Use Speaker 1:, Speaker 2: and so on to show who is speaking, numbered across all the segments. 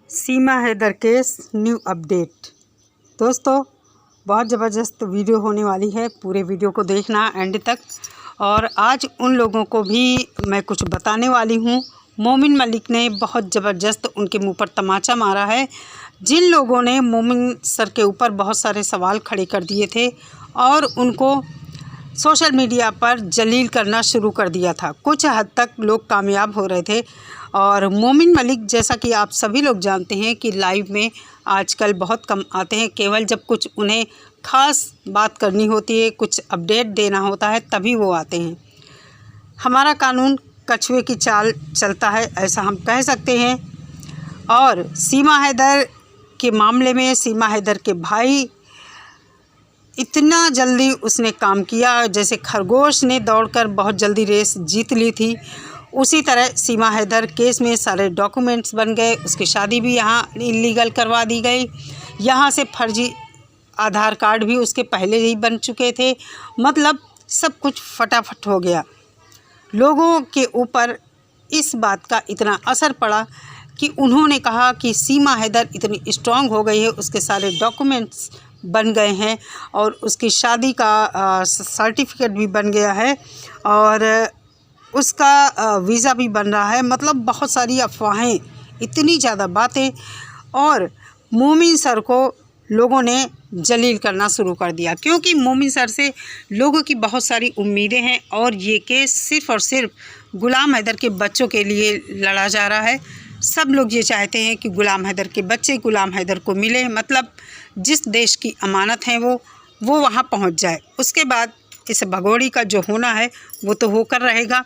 Speaker 1: सीमा Haider case new update. दोस्तों, बहुत ज़बरदस्त वीडियो होने वाली है, पूरे वीडियो को देखना एंड तक। और आज उन लोगों को भी मैं कुछ बताने वाली हूँ। मोमिन मलिक ने बहुत ज़बरदस्त उनके मुंह पर तमाचा मारा है। जिन लोगों ने मोमिन सर के ऊपर बहुत सारे सवाल खड़े कर दिए थे और उनको सोशल मीडिया पर जलील करना शुरू कर दिया था, कुछ हद तक लोग कामयाब हो रहे थे। और मोमिन मलिक, जैसा कि आप सभी लोग जानते हैं कि लाइव में आजकल बहुत कम आते हैं, केवल जब कुछ उन्हें ख़ास बात करनी होती है, कुछ अपडेट देना होता है, तभी वो आते हैं। हमारा कानून कछुए की चाल चलता है, ऐसा हम कह सकते हैं। और सीमा हैदर के मामले में सीमा हैदर के भाई इतना जल्दी उसने काम किया, जैसे खरगोश ने दौड़कर बहुत जल्दी रेस जीत ली थी, उसी तरह सीमा हैदर केस में सारे डॉक्यूमेंट्स बन गए। उसकी शादी भी यहाँ इलीगल करवा दी गई, यहाँ से फर्जी आधार कार्ड भी उसके पहले ही बन चुके थे। मतलब सब कुछ फटाफट हो गया। लोगों के ऊपर इस बात का इतना असर पड़ा कि उन्होंने कहा कि सीमा हैदर इतनी स्ट्रांग हो गई है, उसके सारे डॉक्यूमेंट्स बन गए हैं और उसकी शादी का सर्टिफिकेट भी बन गया है और उसका वीज़ा भी बन रहा है। मतलब बहुत सारी अफवाहें, इतनी ज़्यादा बातें, और मोमिन सर को लोगों ने जलील करना शुरू कर दिया, क्योंकि मोमिन सर से लोगों की बहुत सारी उम्मीदें हैं और ये केस सिर्फ़ और सिर्फ गुलाम हैदर के बच्चों के लिए लड़ा जा रहा है। सब लोग ये चाहते हैं कि गुलाम हैदर के बच्चे गुलाम हैदर को मिले, मतलब जिस देश की अमानत है वो वहाँ पहुँच जाए। उसके बाद इस भगोड़ी का जो होना है वो तो होकर रहेगा।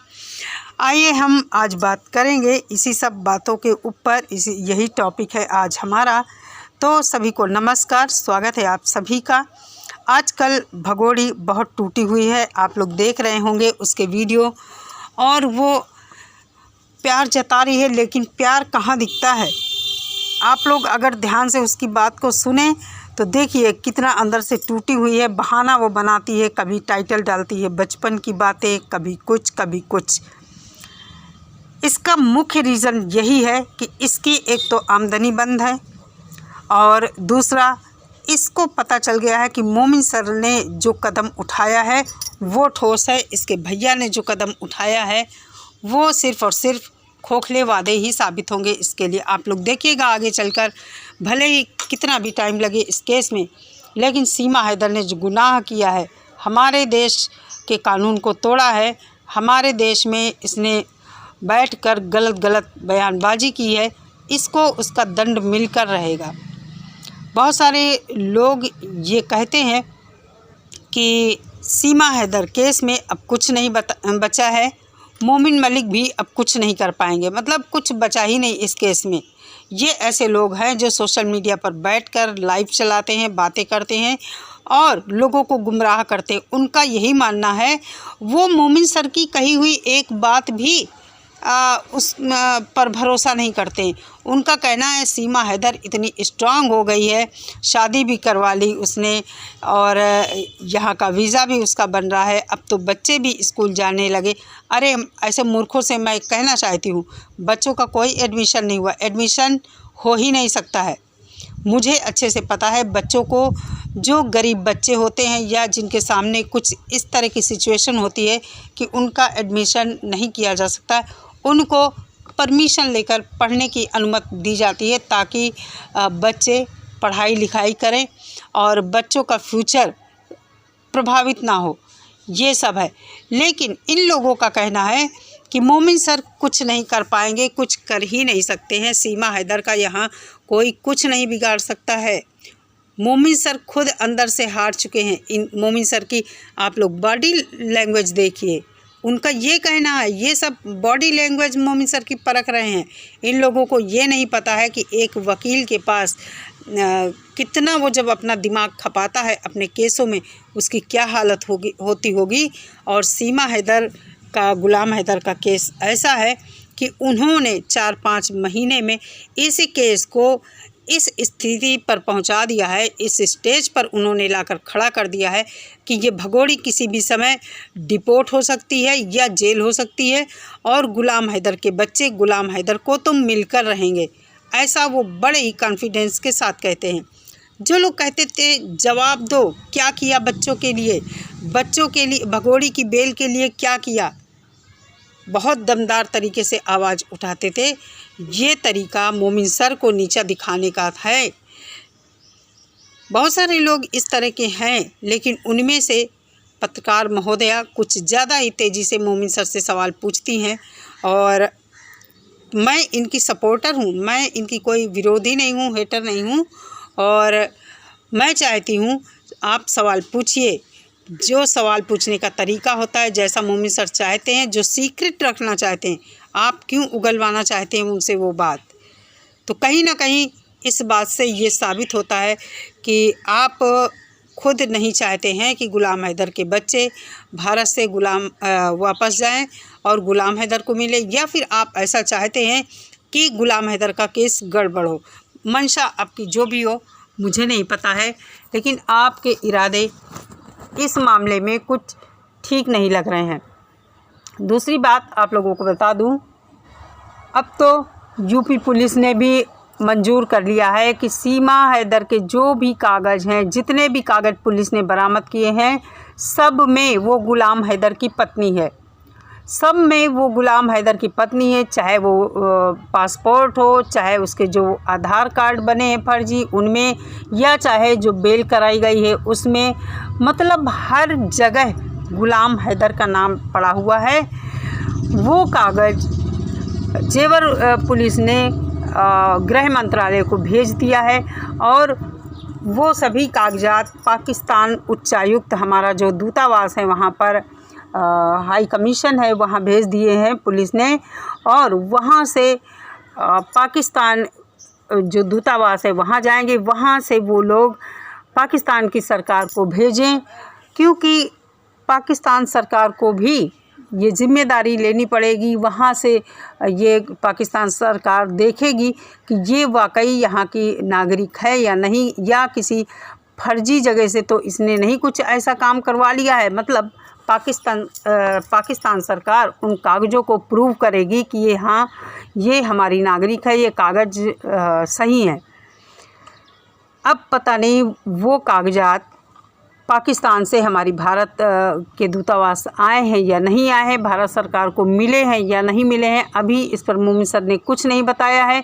Speaker 1: आइए हम आज बात करेंगे इसी सब बातों के ऊपर, यही टॉपिक है आज हमारा। तो सभी को नमस्कार, स्वागत है आप सभी का। आजकल भगोड़ी बहुत टूटी हुई है, आप लोग देख रहे होंगे उसके वीडियो, और वो प्यार जता रही है, लेकिन प्यार कहाँ दिखता है। आप लोग अगर ध्यान से उसकी बात को सुने तो देखिए कितना अंदर से टूटी हुई है। बहाना वो बनाती है, कभी टाइटल डालती है बचपन की बातें, कभी कुछ कभी कुछ। इसका मुख्य रीज़न यही है कि इसकी एक तो आमदनी बंद है और दूसरा इसको पता चल गया है कि मोमिन सर ने जो कदम उठाया है वो ठोस है, इसके भैया ने जो कदम उठाया है वो सिर्फ़ और सिर्फ खोखले वादे ही साबित होंगे इसके लिए। आप लोग देखिएगा आगे चलकर, भले ही कितना भी टाइम लगे इस केस में, लेकिन सीमा हैदर ने जो गुनाह किया है, हमारे देश के कानून को तोड़ा है, हमारे देश में इसने बैठकर गलत बयानबाजी की है, इसको उसका दंड मिलकर रहेगा। बहुत सारे लोग ये कहते हैं कि सीमा हैदर केस में अब कुछ नहीं बचा है, मोमिन मलिक भी अब कुछ नहीं कर पाएंगे, मतलब कुछ बचा ही नहीं इस केस में। ये ऐसे लोग हैं जो सोशल मीडिया पर बैठकर लाइव चलाते हैं, बातें करते हैं और लोगों को गुमराह करते हैं। उनका यही मानना है, वो मोमिन सर की कही हुई एक बात भी उस पर भरोसा नहीं करते। उनका कहना है सीमा हैदर इतनी स्ट्रांग हो गई है, शादी भी करवा ली उसने और यहाँ का वीज़ा भी उसका बन रहा है, अब तो बच्चे भी स्कूल जाने लगे। अरे ऐसे मूर्खों से मैं कहना चाहती हूँ, बच्चों का कोई एडमिशन नहीं हुआ, एडमिशन हो ही नहीं सकता है। मुझे अच्छे से पता है, बच्चों को, जो गरीब बच्चे होते हैं या जिनके सामने कुछ इस तरह की सिचुएशन होती है कि उनका एडमिशन नहीं किया जा सकता, उनको परमिशन लेकर पढ़ने की अनुमति दी जाती है, ताकि बच्चे पढ़ाई लिखाई करें और बच्चों का फ्यूचर प्रभावित ना हो। ये सब है। लेकिन इन लोगों का कहना है कि मोमिन सर कुछ नहीं कर पाएंगे, कुछ कर ही नहीं सकते हैं। सीमा हैदर का यहाँ कोई कुछ नहीं बिगाड़ सकता है। मोमिन सर खुद अंदर से हार चुके हैं। इन मोमिन सर की आप लोग बॉडी लैंग्वेज देखिए, उनका ये कहना है, ये सब बॉडी लैंग्वेज मोमिन सर की परख रहे हैं। इन लोगों को ये नहीं पता है कि एक वकील के पास कितना वो जब अपना दिमाग खपाता है अपने केसों में, उसकी क्या हालत होती होगी। और सीमा हैदर का, गुलाम हैदर का केस ऐसा है कि उन्होंने 4-5 महीने में इस केस को इस स्थिति पर पहुंचा दिया है, इस स्टेज पर उन्होंने लाकर खड़ा कर दिया है कि ये भगोड़ी किसी भी समय डिपोर्ट हो सकती है या जेल हो सकती है और गुलाम हैदर के बच्चे गुलाम हैदर को तो मिलकर रहेंगे। ऐसा वो बड़े ही कॉन्फिडेंस के साथ कहते हैं। जो लोग कहते थे जवाब दो, क्या किया बच्चों के लिए, भगोड़ी की बेल के लिए क्या किया, बहुत दमदार तरीके से आवाज़ उठाते थे। ये तरीका मोमिन सर को नीचा दिखाने का है। बहुत सारे लोग इस तरह के हैं, लेकिन उनमें से पत्रकार महोदया कुछ ज़्यादा ही तेज़ी से मोमिन सर से सवाल पूछती हैं और मैं इनकी सपोर्टर हूँ, मैं इनकी कोई विरोधी नहीं हूँ, हेटर नहीं हूँ। और मैं चाहती हूँ आप सवाल पूछिए, जो सवाल पूछने का तरीका होता है, जैसा मोमिन सर चाहते हैं, जो सीक्रेट रखना चाहते हैं, आप क्यों उगलवाना चाहते हैं उनसे वो बात। तो कहीं ना कहीं इस बात से ये साबित होता है कि आप खुद नहीं चाहते हैं कि गुलाम हैदर के बच्चे भारत से वापस जाएं और गुलाम हैदर को मिले, या फिर आप ऐसा चाहते हैं कि गुलाम हैदर का केस गड़बड़ हो। मंशा आपकी जो भी हो मुझे नहीं पता है, लेकिन आपके इरादे इस मामले में कुछ ठीक नहीं लग रहे हैं। दूसरी बात आप लोगों को बता दूं, अब तो यूपी पुलिस ने भी मंजूर कर लिया है कि सीमा हैदर के जो भी कागज़ हैं, जितने भी कागज़ पुलिस ने बरामद किए हैं, सब में वो गुलाम हैदर की पत्नी है। सब में वो गुलाम हैदर की पत्नी है, चाहे वो पासपोर्ट हो, चाहे उसके जो आधार कार्ड बने हैं फर्जी उनमें, या चाहे जो बेल कराई गई है उसमें, मतलब हर जगह गुलाम हैदर का नाम पड़ा हुआ है। वो कागज़ जेवर पुलिस ने गृह मंत्रालय को भेज दिया है और वो सभी कागजात पाकिस्तान उच्चायुक्त, हमारा जो दूतावास है वहाँ पर, हाई कमीशन है, वहाँ भेज दिए हैं पुलिस ने। और वहाँ से पाकिस्तान जो दूतावास है वहाँ जाएंगे, वहाँ से वो लोग पाकिस्तान की सरकार को भेजें, क्योंकि पाकिस्तान सरकार को भी ये ज़िम्मेदारी लेनी पड़ेगी। वहाँ से ये पाकिस्तान सरकार देखेगी कि ये वाकई यहाँ की नागरिक है या नहीं, या किसी फर्जी जगह से तो इसने नहीं कुछ ऐसा काम करवा लिया है। मतलब पाकिस्तान सरकार उन कागज़ों को प्रूव करेगी कि ये हाँ, ये हमारी नागरिक है, ये कागज़ सही है। अब पता नहीं वो कागजात पाकिस्तान से हमारी भारत के दूतावास आए हैं या नहीं आए हैं, भारत सरकार को मिले हैं या नहीं मिले हैं, अभी इस पर मोमिन सर ने कुछ नहीं बताया है।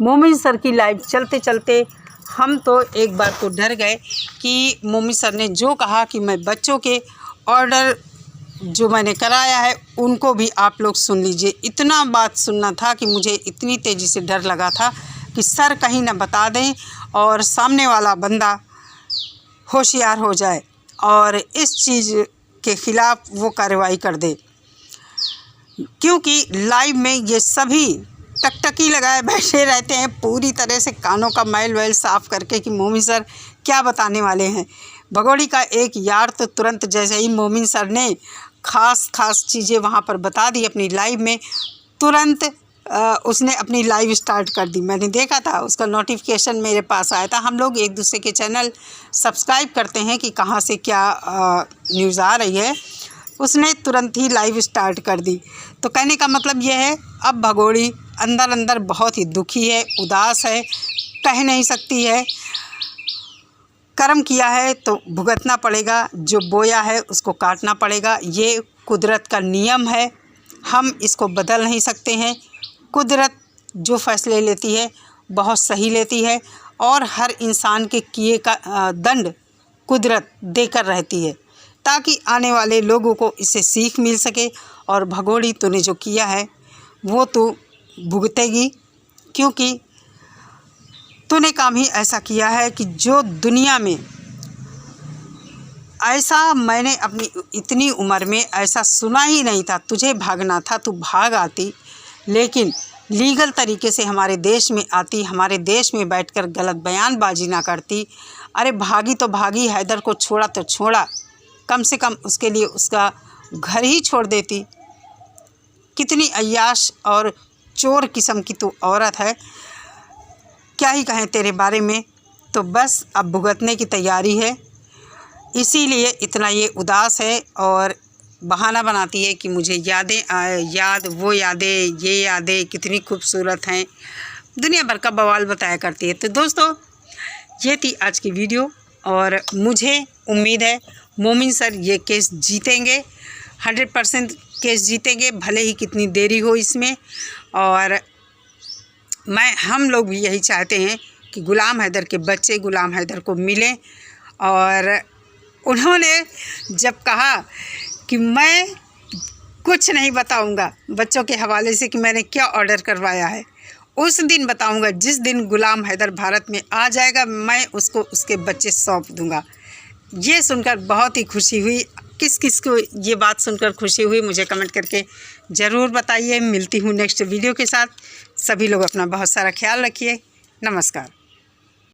Speaker 1: मोमिन सर की लाइव चलते चलते हम तो एक बार तो डर गए कि मोमिन सर ने जो कहा कि मैं बच्चों के ऑर्डर जो मैंने कराया है उनको भी आप लोग सुन लीजिए। इतना बात सुनना था कि मुझे इतनी तेज़ी से डर लगा था कि सर कहीं ना बता दें और सामने वाला बंदा होशियार हो जाए और इस चीज़ के ख़िलाफ़ वो कार्रवाई कर दे, क्योंकि लाइव में ये सभी टकटकी लगाए बैठे रहते हैं पूरी तरह से कानों का मैल वैल साफ़ करके कि मोमिन सर क्या बताने वाले हैं। भगोड़ी का एक यार तो तुरंत जैसे ही मोमिन सर ने ख़ास चीज़ें वहाँ पर बता दी अपनी लाइव में, तुरंत उसने अपनी लाइव स्टार्ट कर दी। मैंने देखा था, उसका नोटिफिकेशन मेरे पास आया था। हम लोग एक दूसरे के चैनल सब्सक्राइब करते हैं कि कहाँ से क्या न्यूज़ आ रही है। उसने तुरंत ही लाइव स्टार्ट कर दी। तो कहने का मतलब यह है, अब भगोड़ी अंदर अंदर बहुत ही दुखी है, उदास है, कह नहीं सकती है। कर्म किया है तो भुगतना पड़ेगा, जो बोया है उसको काटना पड़ेगा। ये कुदरत का नियम है, हम इसको बदल नहीं सकते हैं। कुदरत जो फ़ैसले लेती है बहुत सही लेती है और हर इंसान के किए का दंड कुदरत देकर रहती है, ताकि आने वाले लोगों को इससे सीख मिल सके। और भगोड़ी तूने जो किया है वो तू भुगतेगी, क्योंकि तूने काम ही ऐसा किया है कि जो दुनिया में ऐसा मैंने अपनी इतनी उम्र में ऐसा सुना ही नहीं था। तुझे भागना था, तू भाग आती, लेकिन लीगल तरीके से हमारे देश में आती, हमारे देश में बैठकर गलत बयानबाजी ना करती। अरे भागी तो भागी, हैदर को छोड़ा तो छोड़ा, कम से कम उसके लिए उसका घर ही छोड़ देती। कितनी अय्याश और चोर किस्म की तू औरत है, क्या ही कहें तेरे बारे में। तो बस अब भुगतने की तैयारी है, इसीलिए इतना ये उदास है और बहाना बनाती है कि मुझे यादें वो यादें, ये यादें कितनी खूबसूरत हैं। दुनिया भर का बवाल बताया करती है। तो दोस्तों ये थी आज की वीडियो और मुझे उम्मीद है मोमिन सर ये केस जीतेंगे, 100% केस जीतेंगे, भले ही कितनी देरी हो इसमें। और हम लोग भी यही चाहते हैं कि गुलाम हैदर के बच्चे गुलाम हैदर को मिलें। और उन्होंने जब कहा कि मैं कुछ नहीं बताऊंगा बच्चों के हवाले से कि मैंने क्या ऑर्डर करवाया है, उस दिन बताऊंगा जिस दिन गुलाम हैदर भारत में आ जाएगा, मैं उसको उसके बच्चे सौंप दूंगा। ये सुनकर बहुत ही खुशी हुई। किस किस को ये बात सुनकर खुशी हुई मुझे कमेंट करके ज़रूर बताइए। मिलती हूँ नेक्स्ट वीडियो के साथ। सभी लोग अपना बहुत सारा ख्याल रखिए। नमस्कार।